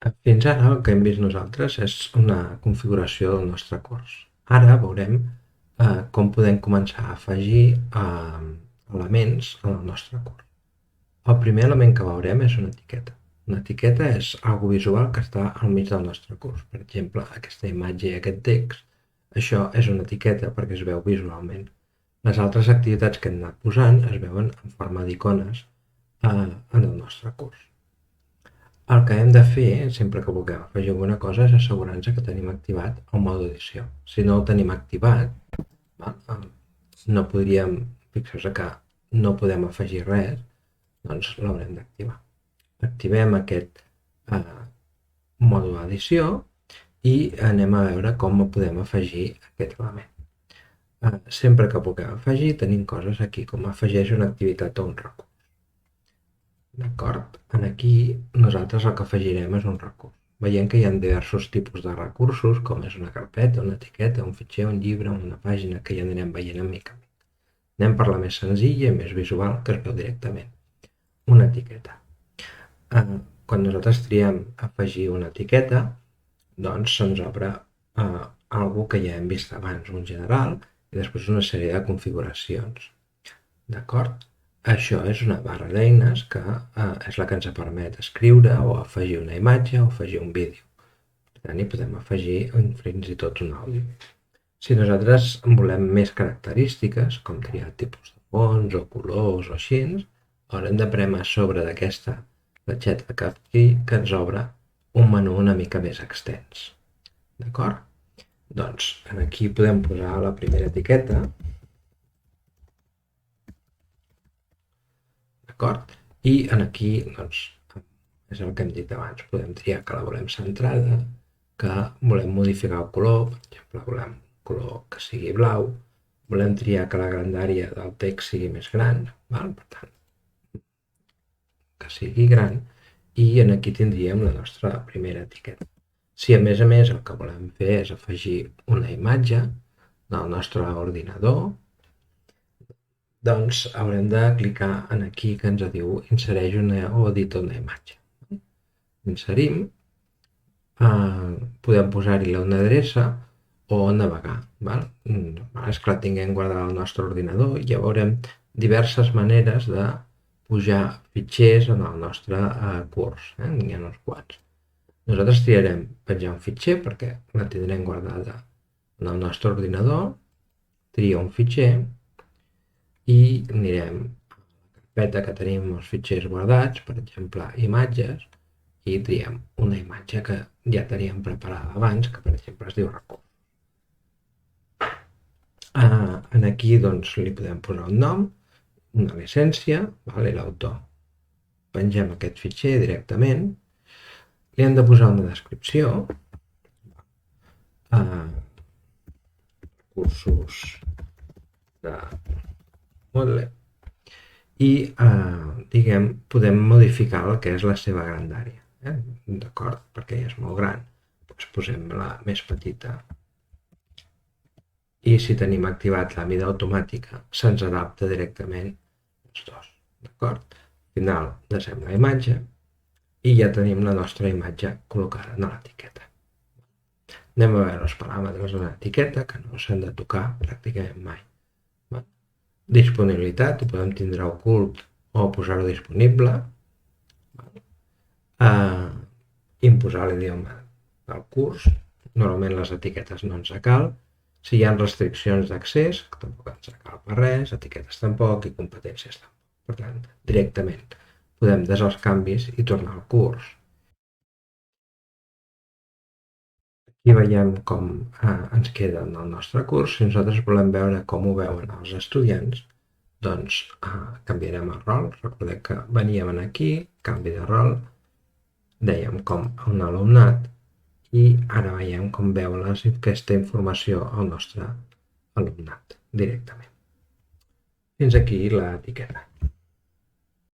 Fins ara el que hem vist nosaltres és una configuració del nostre curs. Ara veurem com podem començar a afegir elements en el nostre curs. El primer element que veurem és una etiqueta. Una etiqueta és algo visual que està al mig del nostre curs. Per exemple, aquesta imatge i aquest text, això és una etiqueta perquè es veu visualment. Les altres activitats que hem anat posant es veuen en forma d'icones en el nostre curs. El que hem de fer, sempre que vulguem afegir alguna cosa, és assegurar-nos que tenim activat el mode edició. Si no el tenim activat, no podríem, fixeu-vos que no podem afegir res, doncs l'haurem d'activar. Activem aquest mode edició i anem a veure com podem afegir aquest element. Sempre que puguem afegir, tenim coses aquí, com afegeix una activitat o un recurs. D'acord? Aquí nosaltres el que afegirem és un recurs. Veiem que hi ha diversos tipus de recursos, com és una carpeta, una etiqueta, un fitxer, un llibre, una pàgina, que ja anirem veient en mica en mica. Anem per la més senzilla i més visual, que es veu directament. Una etiqueta. Quan nosaltres triem afegir una etiqueta, doncs se'ns obre algo que ja hem vist abans, un general, i després una sèrie de configuracions. D'acord? Això és una barra d'eines que és la que ens permet escriure o afegir una imatge o afegir un vídeo. Per tant, hi podem afegir fins i tot un àudio. Si nosaltres en volem més característiques, com triar tipus de fons o colors o així, haurem de prémer a sobre d'aquesta fletxeta que ens obre un menú una mica més extens. D'acord? Doncs aquí podem posar la primera etiqueta. D'acord? I aquí, doncs, és el que hem dit abans. Podem triar que la volem centrada, que volem modificar el color, per exemple, volem un color que sigui blau, volem triar que la grandària del text sigui més gran, val? Per tant, que sigui gran, i aquí tindríem la nostra primera etiqueta. Si a més el que volem fer és afegir una imatge del nostre ordinador, doncs haurem de clicar en aquí que ens diu insereix o edita una imatge. Inserim, podem posar-hi una adreça o navegar. Val? És clar, tinguem guardat el nostre ordinador i ja veurem diverses maneres de pujar fitxers en el nostre curs. N'hi ha uns quants. Nosaltres triarem penjar un fitxer perquè la tindrem guardada en el nostre ordinador, tria un fitxer i anirem a la carpeta que tenim els fitxers guardats, per exemple, imatges, i triem una imatge que ja teníem preparada abans, que per exemple es diu recurs. Aquí doncs, li podem posar un nom, una llicència, i l'autor. Pengem aquest fitxer directament, li hem de posar una descripció, recursos de Moodle, i podem modificar el que és la seva grandària. D'acord? Perquè ja és molt gran. Doncs posem-la més petita. I si tenim activat la mida automàtica, se'ns adapta directament els dos. D'acord? Al final desem la imatge i ja tenim la nostra imatge col·locada en l'etiqueta. Anem a veure els paràmetres de l'etiqueta, que no s'han de tocar pràcticament mai. Disponibilitat, ho podem tindre ocult o posar-ho disponible. Imposar l'idioma del curs, normalment les etiquetes no ens cal. Si hi ha restriccions d'accés, tampoc ens cal per res, etiquetes tampoc i competències tampoc. Per tant, directament podem desar els canvis i tornar al curs. Aquí veiem com ens queda en el nostre curs. Si nosaltres volem veure com ho veuen els estudiants, doncs canviarem el rol. Recordeu que veníem aquí, canvi de rol, dèiem com un alumnat i ara veiem com veu aquesta informació al nostre alumnat directament. Fins aquí l'etiqueta.